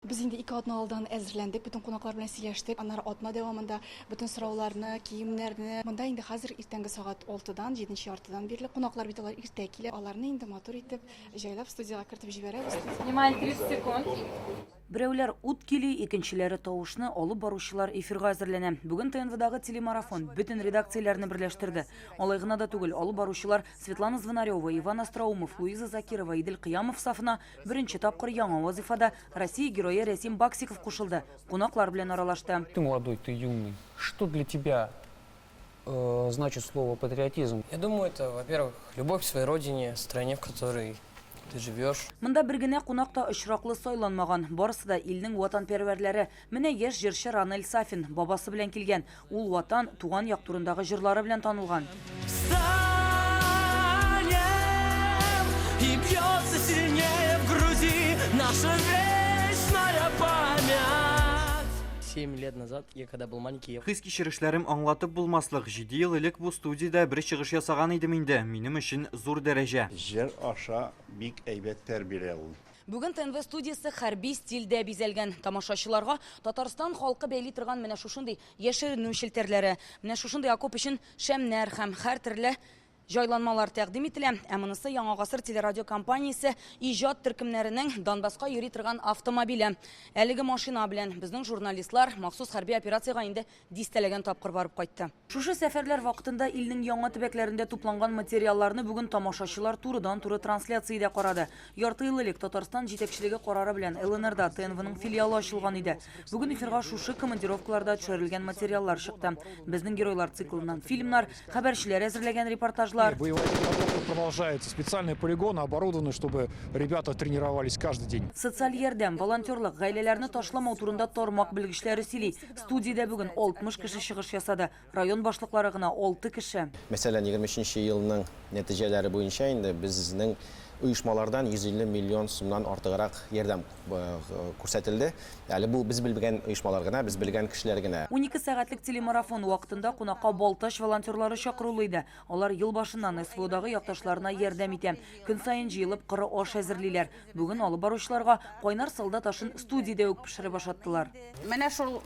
Biz инде 2 атна алдан әзерләндек, bütün кунаклар белән сөйләштек. Аннары атна дәвамында bütün сорауларны, киемнәрне, монда инде хәзер иртәнге сагат 6дан 7 яртыдан бирле кунаклар бит алар иртә килә. Аларны инде матур итеп җайлап студияга кертеп җибәрәбез. Внимание, 30 секунд. Біреулер ут кили, икенчеләре тавышны алып баручылар эфирга әзерләнә. Бүген ТНВдагы телемарафон бүтән редакцияләрне берләштерде. Алай гына да түгел, алып баручылар Светлана Звонарева, Иван Остроумов, Луиза Закирова, Идел Кыямов сафына беренче тапкыр яңа вазифада Россия герое Рәсим Баксиков кушылды. Кунаклар белән аралашты. Ты молодой, ты юный. Что для тебя значит слово патриотизм? Я думаю, это, во-первых, любовь к своей родине, стране, в которой ты живешь. Монда бер генә кунакта очраклы сайланмаган. Барысы да илнең ватанпәрвәрләре. Менә яшь җырчы Ранель Сафин бабасы белән килгән. Ул ватан, туган як турындагы җырлары белән танылган. И бьется сильнее в груди наша вечная память. 7 лет назад, я когда был маленький, я... Хис кичерешләрем аңлатып булмаслык. 7 ел элек бу студиядә бер чыгыш ясаган идем инде. Минем өчен зур дәрәҗә. Җыр аша бик әйбәт тәрбияле ул. Бүген ТНВ студиясы хәрби стильдә бизәлгән. Тамашачыларга Татарстан халкы бәйли торган менә шушындый яшеренү челтәрләре, менә шушындый окоп өчен шәмнәр һәм һәр төрле җайланмалар тәкъдим ителә. Ә монысы Яңа гасыр телерадио компаниясе иҗат төркемнәренең Донбасска йөри торган автомобиле. Әлеге машина белән безнең журналистлар махсус хәрби операциягә инде дистәләгән тапкыр барып кайтты. Шушы сәфәрләр вакытында илнең яңа төбәкләрендә тупланган материалларны бүген тамашачылар турыдан-туры трансляциядә карады. Ярты ел элек Татарстан җитәкчелеге карары белән ЛНРда ТНВның филиалы ачылган иде. Бүген эфирга шушы командировкаларда төшерелгән материаллар чыкты. Безнең геройлар циклыннан фильмнар, хәбәрчеләр әзерләгән репортажлар. Боевая подготовка продолжается. Специальные полигоны оборудованы, чтобы ребята тренировались каждый день. Социаль ярдәм, волонтерлык, гаиләләрне ташламау турында тармак белгечләре сөйли. Студиядә бүген 60 кеше чыгыш ясады. Район башлыклары гына 6 кеше. Мәсәлән, 23 елның нәтиҗәләре буенча инде безнең оешмалардан 150 миллион сумнан артыграк ярдәм күрсәтелде. Әле бу без белгән оешмалар гына, без белгән кешеләр генә. 12 сәгатьлек телемарафон вакытында кунакка Балташ волонтерлары чакырылды иде. Алар ел башыннан СВОдагы якташларына ярдәм итә. Көн сайын җыелып кыры аш әзерлиләр. Бүген алып баручыларга кайнар солдат ашын студиядә үк пешереп ашаттылар. Менә шул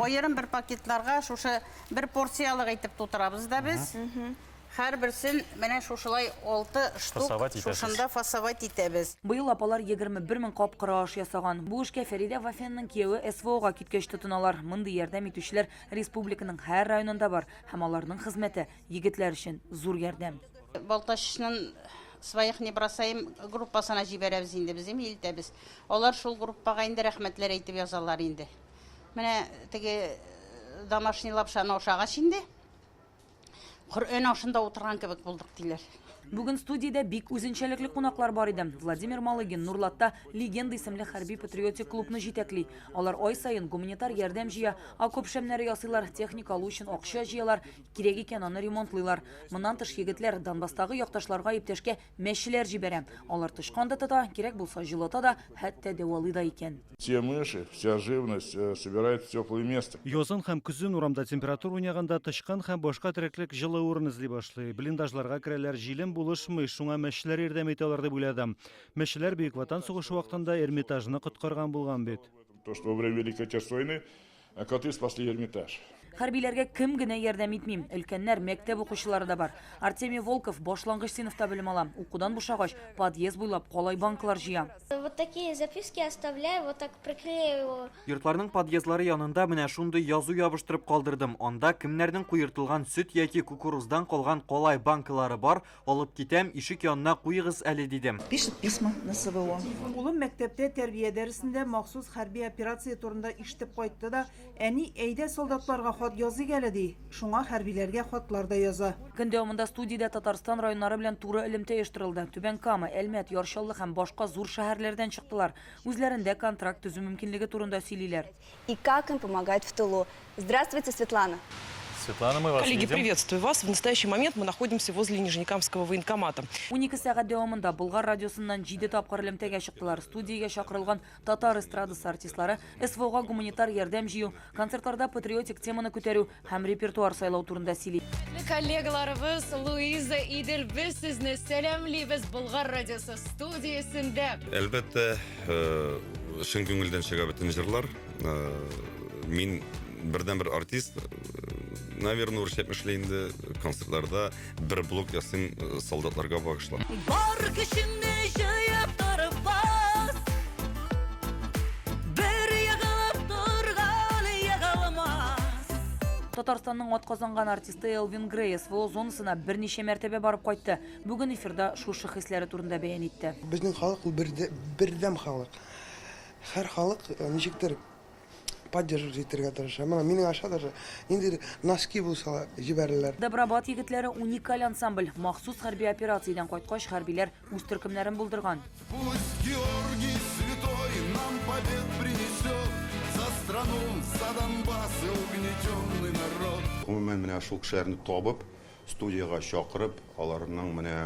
аерым бер пакетларга шушы бер порциялык итеп тутырабыз да без. Һәр берсен менә шушылай 6 штук шушында фасовать итәбез. Быел апалар 21 мең капкыры аш ясаган. Бу эшкә Фәридә Вафенның кияве СВОга киткәч тотыналар. Мондый ярдәм итүчеләр республиканың һәр районында бар. Һәм аларның хезмәте егетләр өчен зур ярдәм. Балташның своих не бросаем группасына җибәрәбез инде без илтәбез. Алар шул группага инде рәхмәтләр әйтеп язалар инде. Менә теге домашний лапшаны ашагач инде Коръән ашында утырган кебек булдык диләр. Бүген студиядә бик үзенчәлекле кунаклар бар иде. Владимир Малыгин Нурлатта легенда исемле хәрби патриотик клубны җитәкли. Алар ай сайын гуманитар ярдәм җыя, окоп шәмнәре ясыйлар, техника алу өчен акча җыялар, кирәк икән аны ремонтлыйлар. Моннан тыш егетләр Донбасстагы якташларга иптәшкә мәчеләр җибәрә. Алар тышкан да тота, кирәк булса җылата да, хәтта дәвалый да икән. Все мыши, вся живность собирается в теплое место. Язын һәм көзен урамда температура уйнаганда тышкан һәм башка тереклек җылы урын эзли башлый. Блиндажларга керәләр, җилем булышмый, шуңа мәчеләр ярдәм итәләр дип уйладым. Мәчеләр Бөек Ватан сугышы вакытында Эрмитажны коткарган булган бит. То, что во время Великой Отечественной войны коты спасли Эрмитаж. Хәрбиләргә кем генә ярдәм итмим. Өлкәннәр, мәктәп укучылары да бар. Артемий Волков башлангыч сыйныфта белем ала. Укудан бушагач, подъезд буйлап калай банклар җыя. Вот такие записки оставляю, вот так приклею. Йортларның подъездлары янында менә шундый язу ябыштырып калдырдым. Анда кемнәрнең куертылган сөт яки кукуруздан калган калай банкалары бар, алып китәм, ишек янына куйыгыз әле дидем. Пишет письма на СВО. Улым мәктәптә тәрбия дәресендә махсус хәрби операция турында ишетеп кайтты да, әни әйдә солдатларга хат языйк әле ди. Шуңа хәрбиләргә хатлар да яза. Көн дәвамында студиядә Татарстан районнары белән туры элемтә оештырылды. Түбән Кама, Әлмәт, Яршаллы һәм башка зур шәһәрләрдән чыктылар. Үзләрендә контракт төзү мөмкинлеге турында сөйлиләр. И как им помогать в тылу. Здравствуйте, Светлана. Светлана, мы вас Коллеги, видим. приветствую вас. В настоящий момент мы находимся возле Нижнекамского военкомата. 12 сәгать дәвамында Болгар радиосыннан 7 тапкыр элемтәгә чыктылар. Студиягә чакырылган татар эстрадасы артистлары СВОга гуманитар ярдәм җыю, концертларда патриотик теманы күтәрү һәм репертуар сайлау турында сөйли. Коллегаларыбыз Луиза Идел, без сезне сәламлибез Болгар радиосы студиясендә. Әлбәттә, шын көңілден шыға бітін жырлар. Мен бірден бір артист, наверное, ұрышап мүшлейінді концертларда бір блок ясын солдатларға бағышлап. Бар күшімді жайып тұрып бас, бір еғалып тұрған еғалмас. Татарстанның атқазанған артисті Элвин Грей СВО зонасына бірнеше мәртебе барып қайтты. Бүгін эфирда шушы хисләре турында бәян итте. Біздің халық ул бірдем халық. Һәр халық ничектер поддерживать итәргә тырыша. Менә минем аша даже инде носки булса җибәрәләр. Добробат егетләре уникаль ансамбль. Махсус хәрби операциядән кайткач хәрбиләр үз төркемнәрен булдырган. Пусть Георгий Святой нам побед принесет за страну, за Донбасс и угнетенный народ. Гомумән менә шул кешеләрне табып, студияга чакырып, аларның менә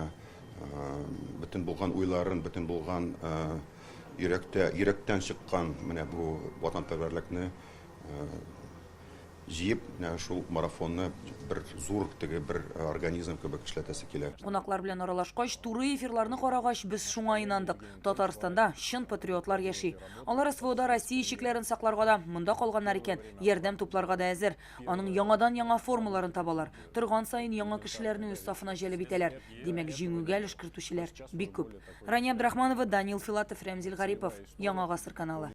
бөтен булган уйларын, бөтен булган йөрәктән чыккан менә бу ватанпәрвәрлекне җыеп, менә шул марафонны бер зур теге бер организм кебек эшләтәсе килә. Кунаклар белән аралашкач, туры эфирларны карагач, без шуңа инандык. Татарстанда чын патриотлар яши. Алар СВОда Россия чикләрен сакларга да, монда калганнар икән, ярдәм тупларга да әзер. Аның яңадан яңа формаларын табалар. Торган сайын яңа кешеләрне үз сафына җәлеп итәләр. Димәк, җиңүгә өлеш кертүчеләр бик күп. Рания Абдрахманова, Данил Филатов, Рәмзил Гарипов, Яңа гасыр каналы.